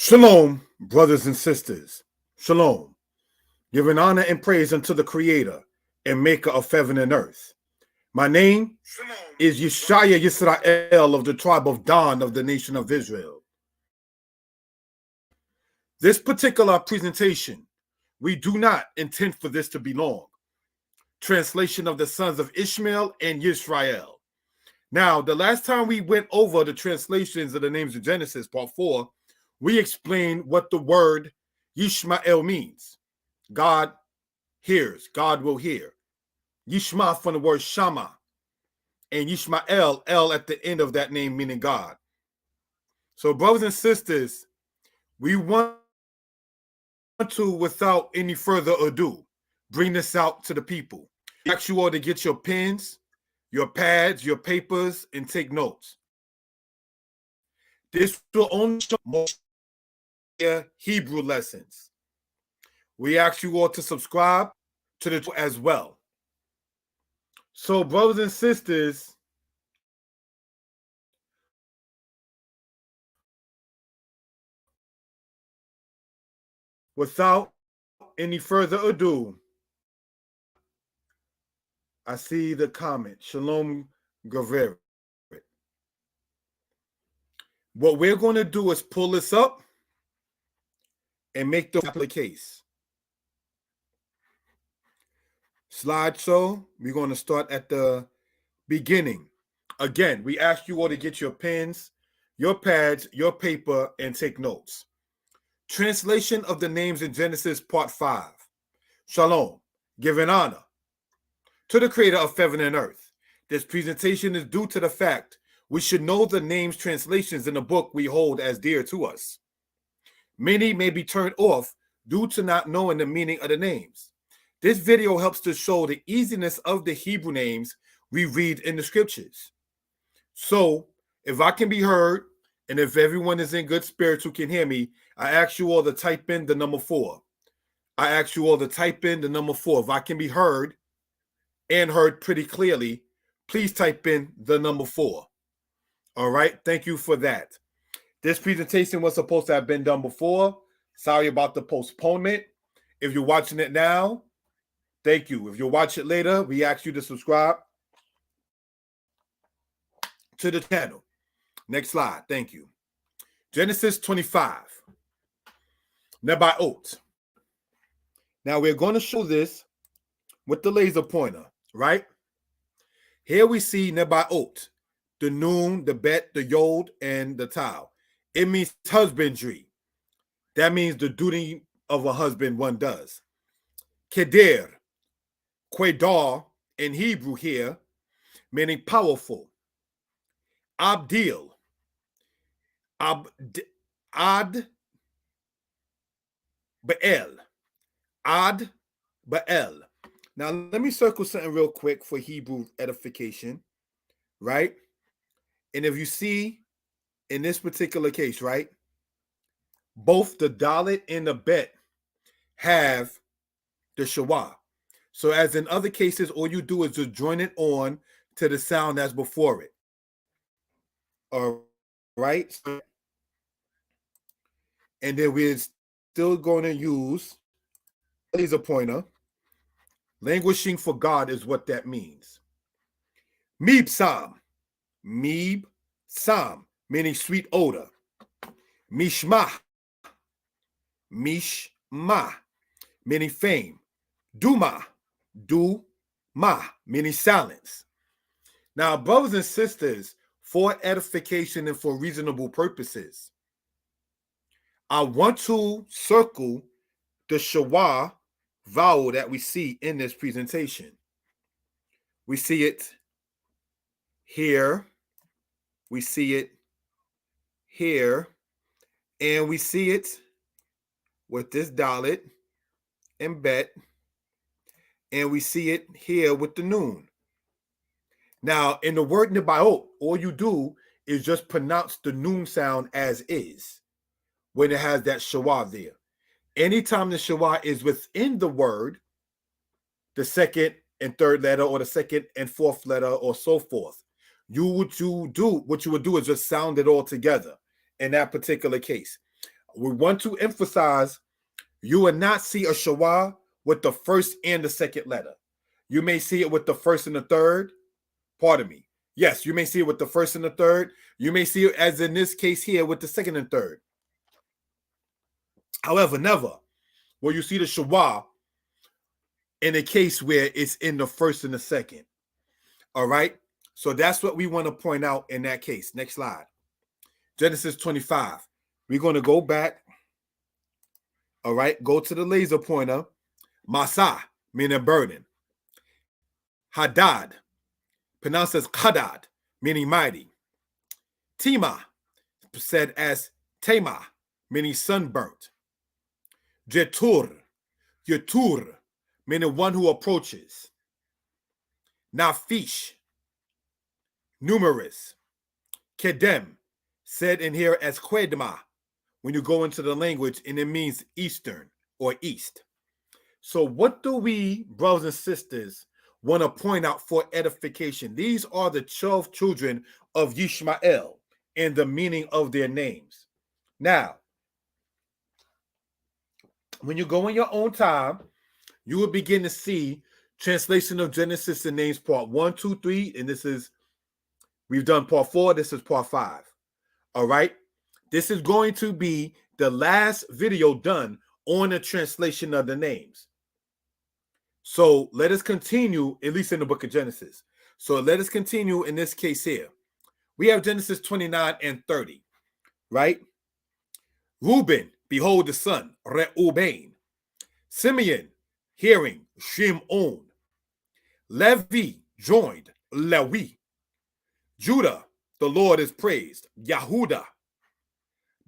Shalom, brothers and sisters. Shalom. Giving honor and praise unto the Creator and Maker of heaven and earth. My name is Yeshaya Yisrael of the tribe of Dan of the nation of Israel. This particular presentation, we do not intend for this to be long. Translation of the sons of Ishmael and Israel. Now, the last time we went over the translations of the names of Genesis, part 4, we explained what the word Ishmael means. God hears, God will hear. Yishma from the word Shama, and Ishmael, El at the end of that name meaning God. So, brothers and sisters, we want to, without any further ado, bring this out to the people. I ask you all to get your pens, your pads, your papers, and take notes. This will only show more Hebrew lessons. We ask you all to subscribe to the as well. So, brothers and sisters, without any further ado, I see the comment. Shalom Gaveret. What we're going to do is pull this up and make the case. Slideshow, we're going to start at the beginning. Again, we ask you all to get your pens, your pads, your paper, and take notes. Translation of the names in Genesis, part 5. Shalom, giving honor to the Creator of heaven and earth. This presentation is due to the fact we should know the names translations in the book we hold as dear to us. Many may be turned off due to not knowing the meaning of the names. This video helps to show the easiness of the Hebrew names we read in the scriptures. So, if I can be heard, and if everyone is in good spirits who can hear me, I ask you all to type in the number 4. I ask you all to type in the number 4. If I can be heard and heard pretty clearly, please type in the number 4. All right, thank you for that. This presentation was supposed to have been done before. Sorry about the postponement. If you're watching it now, thank you. If you'll watch it later, we ask you to subscribe to the channel. Next slide. Thank you. Genesis 25. Nebaot. Now we're going to show this with the laser pointer, right? Here we see Nebaot, the noon, the bet, the yod, and the tau. It means husbandry. That means the duty of a husband one does. Keder, Quedar in Hebrew here, meaning powerful. Abdil, Ad Baal, Ad Baal. Now let me circle something real quick for Hebrew edification, right? And if you see in this particular case, right, both the dalet and the bet have the shawah. So as in other cases, all you do is just join it on to the sound that's before it. All right. And then we're still going to use laser pointer. Languishing for God is what that means. Mibsam. Mib-sam, meaning sweet odor. Mishma. Mishma, meaning fame. Duma. Du-ma, meaning silence. Now, brothers and sisters, for edification and for reasonable purposes, I want to circle the shawah vowel that we see in this presentation. We see it here, we see it here, and we see it with this dalet and bet, and we see it here with the noon. Now, in the word Nebaot, all you do is just pronounce the noon sound as is when it has that shawah there. Anytime the shawah is within the word, the second and third letter, or the second and fourth letter, or so forth, what you would do is just sound it all together in that particular case. We want to emphasize you will not see a shawah with the first and the second letter. You may see it with the first and the third. Pardon me. Yes, you may see it with the first and the third. You may see it, as in this case here, with the second and third. However, never will you see the shawah in a case where it's in the first and the second. All right? So that's what we want to point out in that case. Next slide. Genesis 25. We're going to go back. All right? Go to the laser pointer. Masa, meaning burden. Hadad, pronounced as Hadad, meaning mighty. Tima, said as Tema, meaning sunburnt. Jetur, Yetur, meaning one who approaches. Nafish, numerous. Kedem, said in here as Quedma, when you go into the language, and it means eastern or east. So what do we, brothers and sisters, want to point out for edification? These are the 12 children of Ishmael and the meaning of their names. Now, when you go in your own time, you will begin to see translation of Genesis and names part 1, 2, 3, and this is, we've done part 4, this is part 5. All right? This is going to be the last video done on the translation of the names. So let us continue, at least in the book of Genesis. So let us continue in this case here. We have Genesis 29 and 30, right? Reuben, behold the son, Reuben. Simeon, hearing, Shimon. Levi, joined, Lewi. Judah, the Lord is praised, Yahudah.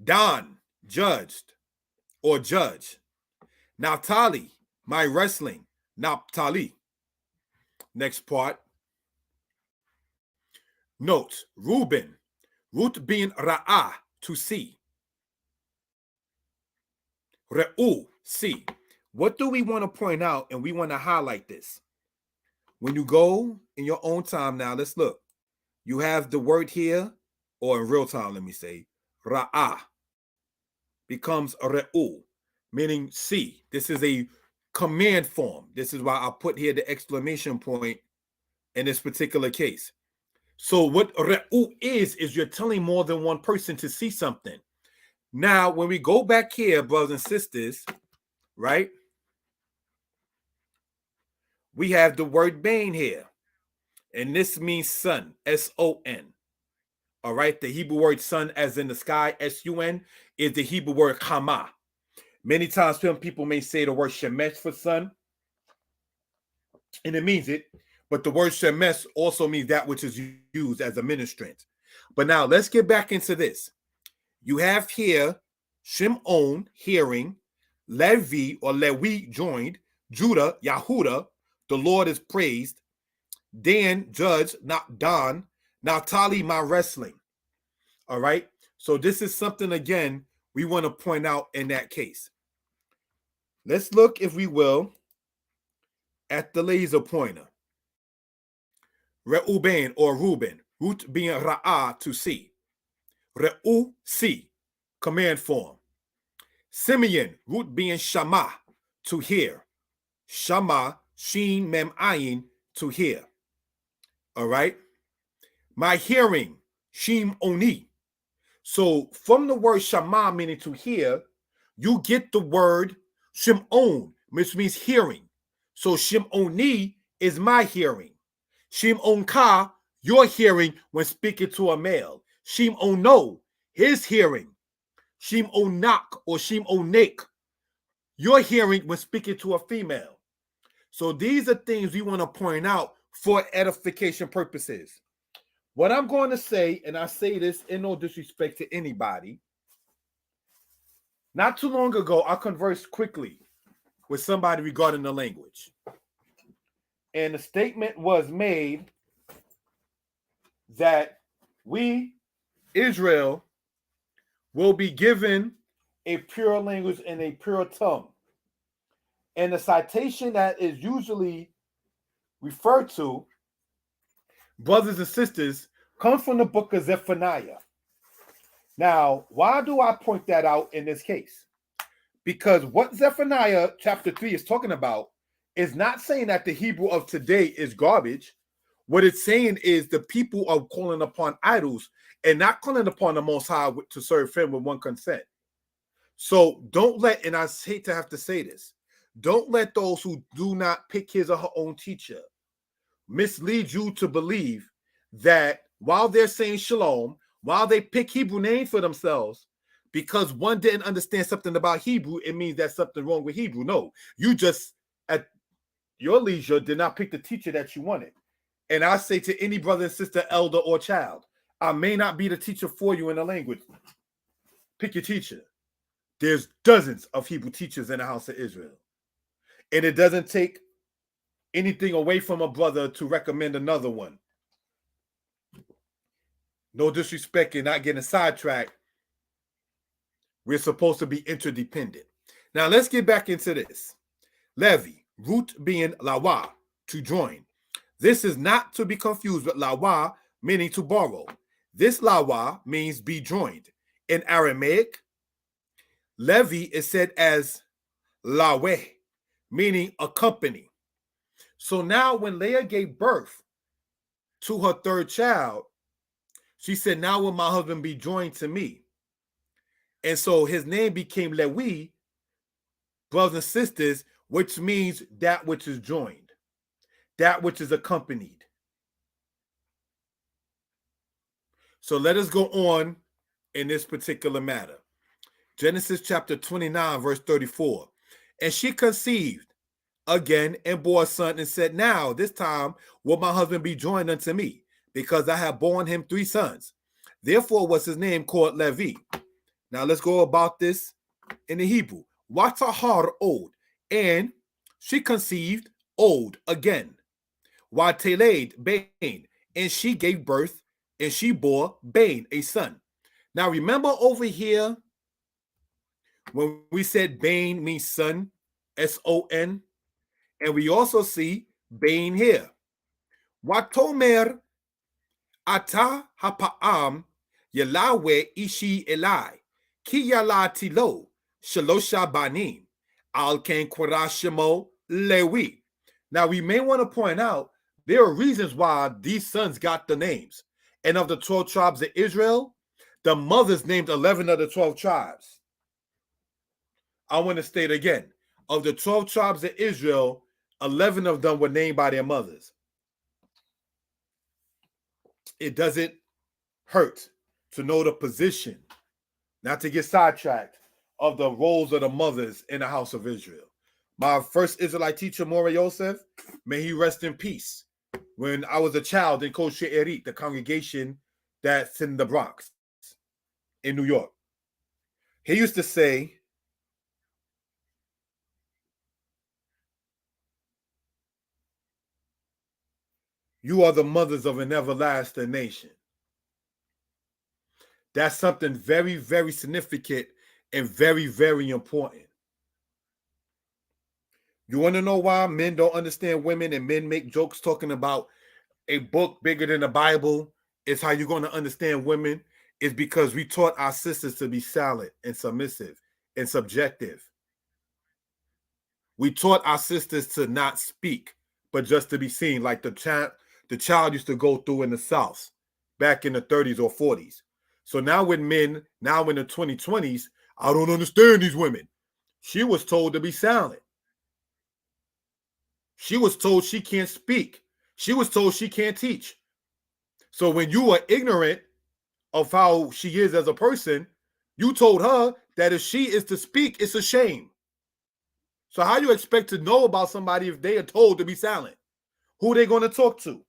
Dan, judged, or judge. Naphtali, my wrestling, Naphtali. Next part. Note, Reuben, root being Ra'ah, to see. Re'u, see. What do we want to point out, and we want to highlight this? When you go in your own time now, let's look. You have the word here, or in real time, let me say, Ra'ah becomes Re'u, meaning see. This is a command form. This is why I put here the exclamation point in this particular case. So what Re'u is you're telling more than one person to see something. Now, when we go back here, brothers and sisters, right? We have the word Bain here. And this means sun, S-O-N. All right, the Hebrew word sun, as in the sky, S-U-N, is the Hebrew word Kama. Many times some people may say the word Shemesh for sun, and it means it, but the word Shemesh also means that which is used as a ministrant. But now let's get back into this. You have here Shimon, hearing, Levi or Lewi, joined, Judah, Yahudah, the Lord is praised, Dan, judge, not Don, Naphtali, my wrestling. All right. So this is something, again, we want to point out in that case. Let's look, if we will, at the laser pointer. Reuben or Reuben, root being Ra'ah, to see. Re'u, see, command form. Simeon, root being Shama, to hear. Shama, Shin, Mem, Ayin, to hear. All right. My hearing, Shim Oni. So from the word Shama, meaning to hear, you get the word Shimon, which means hearing. So Shimoni is my hearing. Shimon Ka, your hearing when speaking to a male. Shimono, his hearing. Shimonak or Shimonik, your hearing when speaking to a female. So these are things we want to point out for edification purposes. What I'm going to say, and I say this in no disrespect to anybody, not too long ago, I conversed quickly with somebody regarding the language. And the statement was made that we, Israel, will be given a pure language and a pure tongue. And the citation that is usually referred to, brothers and sisters, comes from the book of Zephaniah. Now, why do I point that out in this case? Because what Zephaniah chapter 3 is talking about is not saying that the Hebrew of today is garbage. What it's saying is the people are calling upon idols and not calling upon the Most High to serve Him with one consent. So don't let, and I hate to have to say this, don't let those who do not pick his or her own teacher mislead you to believe that while they're saying shalom, while they pick Hebrew names for themselves, because one didn't understand something about Hebrew, it means there's something wrong with Hebrew. No, you just at your leisure did not pick the teacher that you wanted. And I say to any brother and sister, elder or child, I may not be the teacher for you in the language. Pick your teacher. There's dozens of Hebrew teachers in the house of Israel. And it doesn't take anything away from a brother to recommend another one. No disrespect and not getting sidetracked. We're supposed to be interdependent. Now let's get back into this. Levi, root being lawa, to join. This is not to be confused with lawa, meaning to borrow. This lawa means be joined. In Aramaic, Levi is said as lawe, meaning accompany. So now when Leah gave birth to her third child, she said, now will my husband be joined to me. And so his name became Lewi, brothers and sisters, which means that which is joined, that which is accompanied. So let us go on in this particular matter. Genesis chapter 29, verse 34. And she conceived again and bore a son and said, now this time will my husband be joined unto me, because I have borne him 3 sons. Therefore was his name called Levi. Now let's go about this in the Hebrew. Watahar Od. And she conceived Od again. Wateled Bain. And she gave birth and she bore Bain, a son. Now remember over here when we said Bain means son, S-O-N. And we also see Bain here. Watomer ata hapa'am Yalawe ishi Eli. Ki yala tilo shalosha banim al ken korashimo lewi. Now we may want to point out there are reasons why these sons got the names. And of the 12 tribes of Israel, the mothers named 11 of the 12 tribes. I want to state again, of the 12 tribes of Israel, 11 of them were named by their mothers. It doesn't hurt to know the position, not to get sidetracked, of the roles of the mothers in the house of Israel. My first Israelite teacher, Mora Yosef, may he rest in peace. When I was a child in Kosher Erit, the congregation that's in the Bronx, in New York, he used to say, you are the mothers of an everlasting nation. That's something very, very significant and very, very important. You want to know why men don't understand women and men make jokes talking about a book bigger than the Bible is how you're going to understand women? Is because we taught our sisters to be silent and submissive and subjective. We taught our sisters to not speak, but just to be seen, like the child used to go through in the South back in the 30s or 40s. So now with men, now in the 2020s, I don't understand these women. She was told to be silent. She was told she can't speak. She was told she can't teach. So when you are ignorant of how she is as a person, you told her that if she is to speak, it's a shame. So how you expect to know about somebody if they are told to be silent? Who are they going to talk to?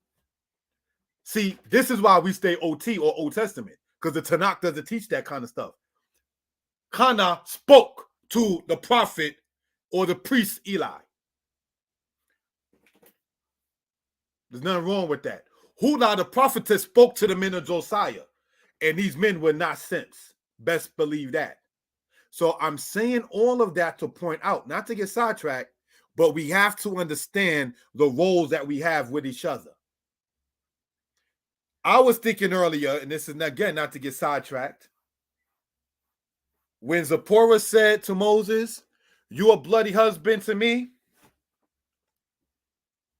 See, this is why we stay OT or Old Testament, because the Tanakh doesn't teach that kind of stuff. Hannah spoke to the prophet or the priest Eli. There's nothing wrong with that. Huldah, the prophetess, spoke to the men of Josiah, and these men were not sent. Best believe that. So I'm saying all of that to point out, not to get sidetracked, but we have to understand the roles that we have with each other. I was thinking earlier, and this is again not to get sidetracked, When Zipporah said to Moses, "You a bloody husband to me,"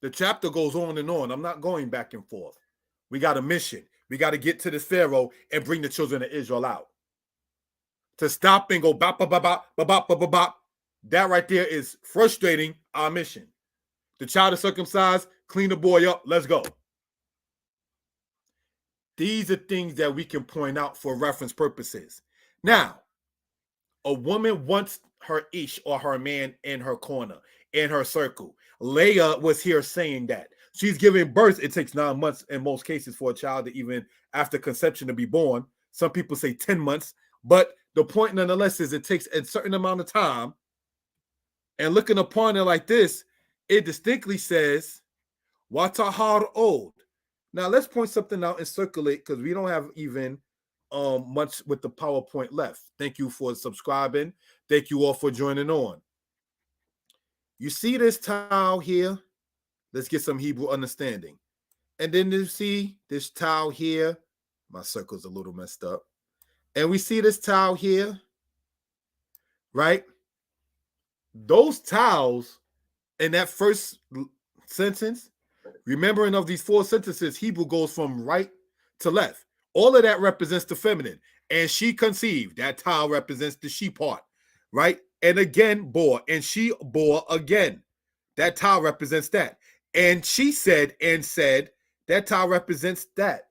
the chapter goes on and on. I'm not going back and forth. We got a mission. We got to get to this Pharaoh and bring the children of Israel out. To stop and go bop, bop, bop, bop, bop, bop, bop, bop. That right there is frustrating our mission. The child is circumcised, clean the boy up, let's go. These are things that we can point out for reference purposes. Now, a woman wants her ish or her man in her corner, in her circle. Leah was here saying that. She's giving birth. It takes 9 months in most cases for a child to even after conception to be born. Some people say 10 months. But the point nonetheless is it takes a certain amount of time. And looking upon it like this, it distinctly says, Watahar old. Now let's point something out and circulate because we don't have even much with the PowerPoint left. Thank you for subscribing. Thank you all for joining on. You see this towel here? Let's get some Hebrew understanding. And then you see this towel here. My circle's a little messed up. And we see this towel here, right? Those towels in that first sentence, remembering of these 4 sentences, Hebrew goes from right to left. All of that represents the feminine. And she conceived. That towel represents the she part, right? And again, bore. And she bore again. That towel represents that. And she said and said, that towel represents that.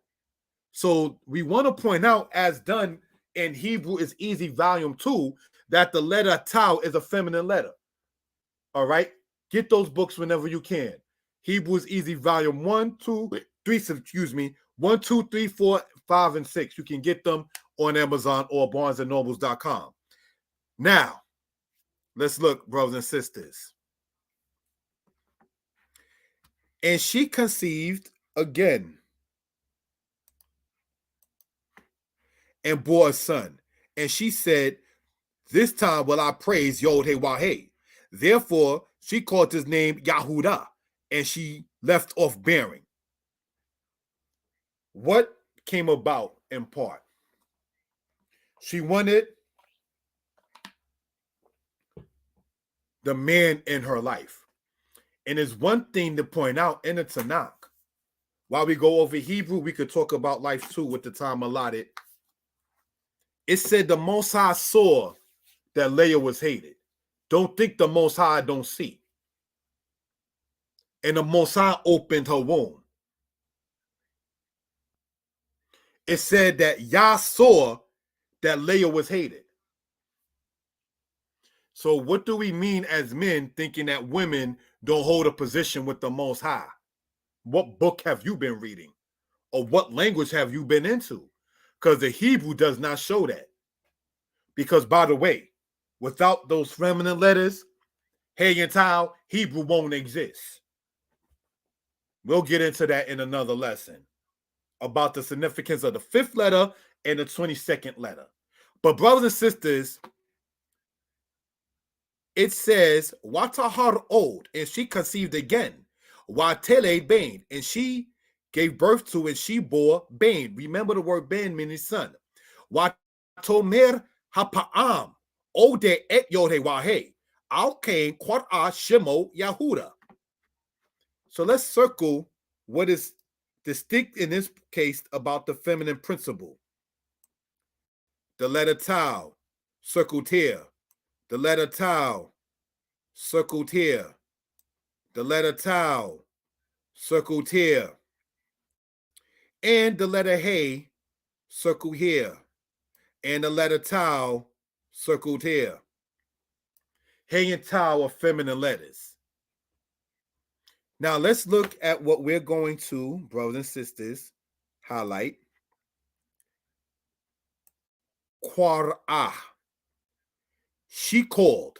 So we want to point out, as done in Hebrew is Easy Volume 2, that the letter tau is a feminine letter. All right? Get those books whenever you can. Hebrew is Easy Volume 1, 2, 3, 1, 2, 3, 4, 5, and 6. You can get them on Amazon or barnesandnobles.com. Now, let's look, brothers and sisters. And she conceived again and bore a son. And she said, this time will I praise Yod-Heh-Wah-Heh. Therefore, she called his name Yahudah, and she left off bearing. What came about in part? She wanted the man in her life. And it's one thing to point out in the Tanakh. While we go over Hebrew, we could talk about life too with the time allotted. It said the Most High saw that Leah was hated. Don't think the Most High don't see. And the Most High opened her womb. It said that Yah saw that Leah was hated. So what do we mean as men thinking that women don't hold a position with the Most High? What book have you been reading? Or what language have you been into? Because the Hebrew does not show that. Because, by the way, without those feminine letters, hey and tau, Hebrew won't exist. We'll get into that in another lesson about the significance of the 5th letter and the 22nd letter. But, brothers and sisters, it says, Watahar old, and she conceived again. Watele Bain, and she gave birth to, and she bore Bain. Remember the word Bain meaning son. Watomer Hapa'am, Ode et Yod-Heh-Wah-Heh, Al-Kain Qur'ah Shemo Yahuda. So let's circle what is distinct in this case about the feminine principle. The letter tau, circled here. The letter tau, circled here. The letter tau, circled here. And the letter hey, circled here. And the letter tau, circled here. Hey and tau are feminine letters. Now let's look at what we're going to, brothers and sisters, highlight. Qur'ah. She called.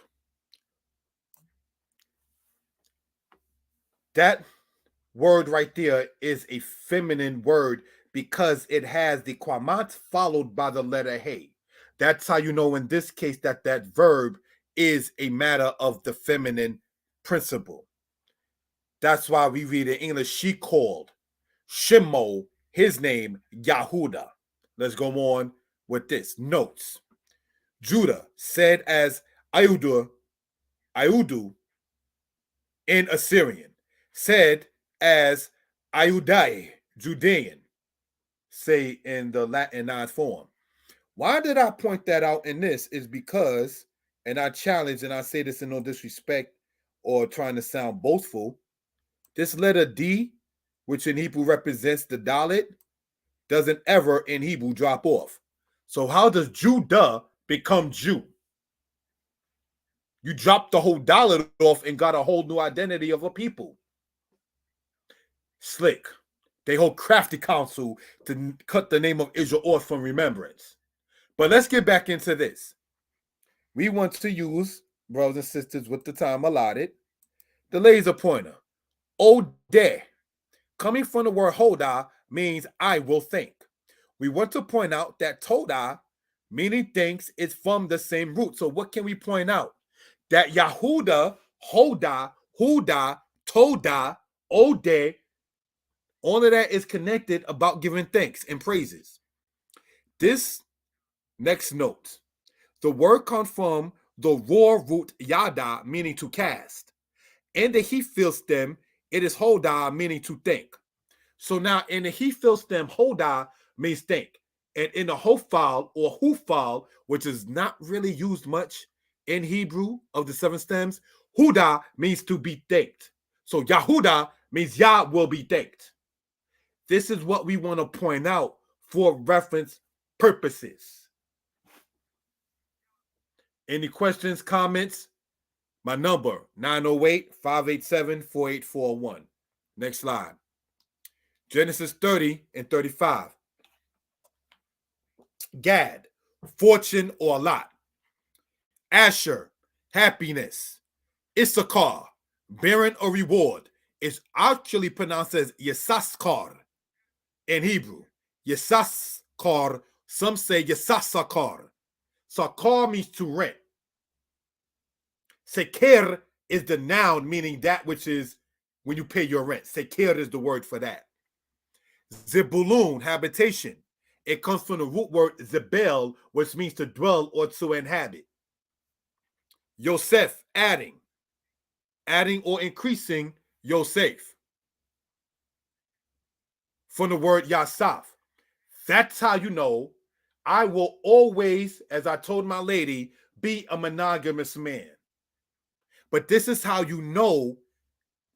That word right there is a feminine word because it has the qamat followed by the letter hey. That's how you know in this case that that verb is a matter of the feminine principle. That's why we read in English, she called. Shemo, his name, Yahuda. Let's go on with this. Notes. Judah, said as Ayudu in Assyrian, said as Ayudai, Judean, say in the Latinized form. Why did I point that out in this is because, and I challenge, and I say this in no disrespect or trying to sound boastful, this letter D, which in Hebrew represents the Dalet, doesn't ever in Hebrew drop off. So how does Judah become Jew? You dropped the whole Dalet off and got a whole new identity of a people. Slick. They hold crafty counsel to cut the name of Israel off from remembrance. But let's get back into this. We want to use, brothers and sisters, with the time allotted, the laser pointer. Odeh, coming from the word Hodah, means I will think. We want to point out that Todah, meaning thinks, is from the same root. So what can we point out? That Yahuda, Hodah, Hudah, Todah, Odeh, all of that is connected about giving thanks and praises. This next note, the word comes from the raw root yada, meaning to cast. In the Hefil stem, it is hodah, meaning to think. So now in the Hefil stem, hodah means think. And in the hofal or hufal, which is not really used much in Hebrew of the seven stems, huda means to be thanked. So Yahuda means Yah will be thanked. This is what we want to point out for reference purposes. Any questions, comments? My number, 908-587-4841. Next slide. Genesis 30 and 35. Gad, fortune or lot. Asher, happiness. Issachar, barren or reward. It's actually pronounced as Yesaskar in Hebrew. Yesaskar, some say Yesasakar. Sakar means to rent. Seker is the noun, meaning that which is when you pay your rent. Seker is the word for that. Zebulun, habitation. It comes from the root word zebel, which means to dwell or to inhabit. Yosef, adding or increasing Yosef. From the word Yasaf. That's how you know I will always, as I told my lady, be a monogamous man. But this is how you know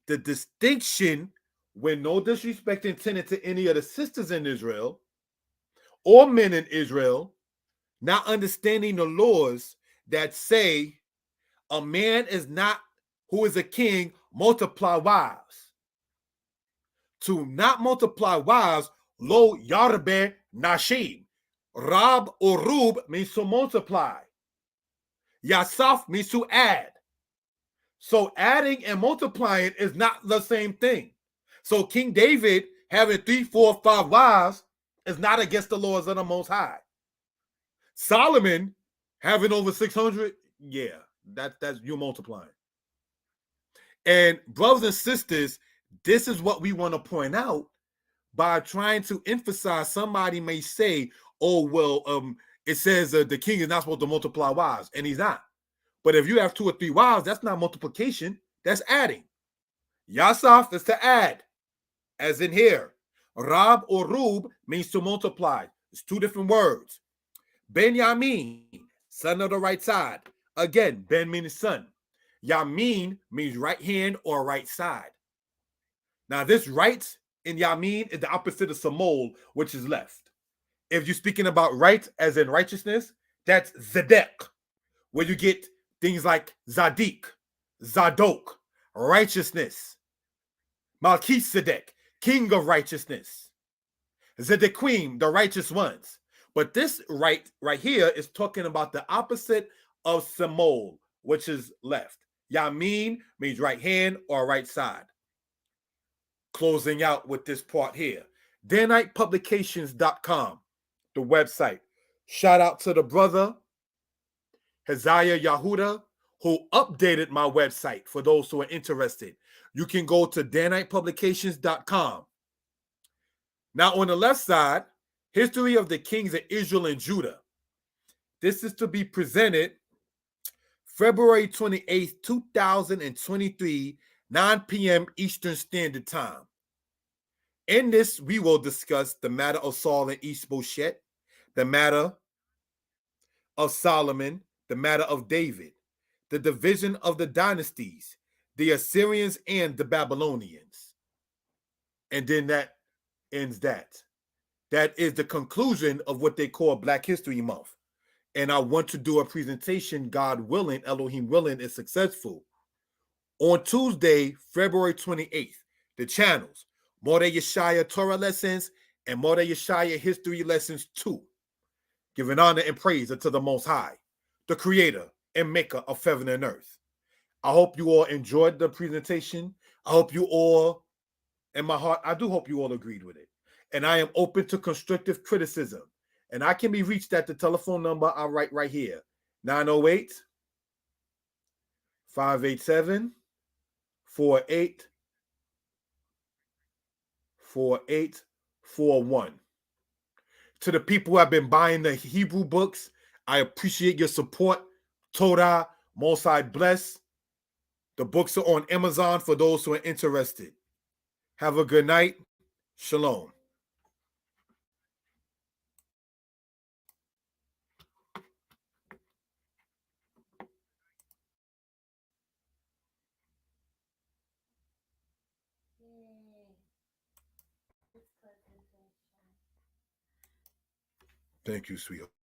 the distinction, when no disrespect intended to any of the sisters in Israel or men in Israel, not understanding the laws that say a man is not, who is a king, multiply wives. To not multiply wives, lo yarbe nashim. Rab or rub means to multiply. Yasaf means to add. So adding and multiplying is not the same thing. So King David having 3, 4, 5 wives is not against the laws of the Most High. Solomon having over 600, yeah, that's you multiplying. And brothers and sisters, this is what we want to point out by trying to emphasize. Somebody may say, oh, well, it says the king is not supposed to multiply wives, and he's not. But if you have 2 or 3 wives, that's not multiplication, that's adding. Yasaf is to add, as in here. Rab or Rub means to multiply. It's 2 different words. Ben Yamin, son of the right side. Again, Ben means son. Yamin means right hand or right side. Now, this right in Yamin is the opposite of Samol, which is left. If you're speaking about right as in righteousness, that's Zedek, where you get things like Zadik, Zadok, righteousness. Melchizedek, king of righteousness. Zedekim, the righteous ones. But this right here is talking about the opposite of Samol, which is left. Yamin means right hand or right side. Closing out with this part here. DanitePublications.com, the website. Shout out to the brother, Hezekiah Yahuda, who updated my website for those who are interested. You can go to DanitePublications.com. Now, on the left side, history of the kings of Israel and Judah. This is to be presented February 28th, 2023, 9 p.m. Eastern Standard Time. In this, we will discuss the matter of Saul and Ishbosheth, the matter of Solomon, the matter of David, the division of the dynasties, the Assyrians and the Babylonians. And then that ends that. That is the conclusion of what they call Black History Month. And I want to do a presentation, God willing, Elohim willing, is successful, on Tuesday, February 28th. The channels, Mordeh Yeshaya Torah Lessons and Mordeh Yeshaya History Lessons 2. Giving honor and praise unto the Most High, the Creator and Maker of heaven and earth. I hope you all enjoyed the presentation. I hope you all, in my heart, I do hope you all agreed with it. And I am open to constructive criticism. And I can be reached at the telephone number I write right here, 908 587 4841. To the people who have been buying the Hebrew books, I appreciate your support. Torah, Most High bless. The books are on Amazon for those who are interested. Have a good night. Shalom. Thank you, sweetheart.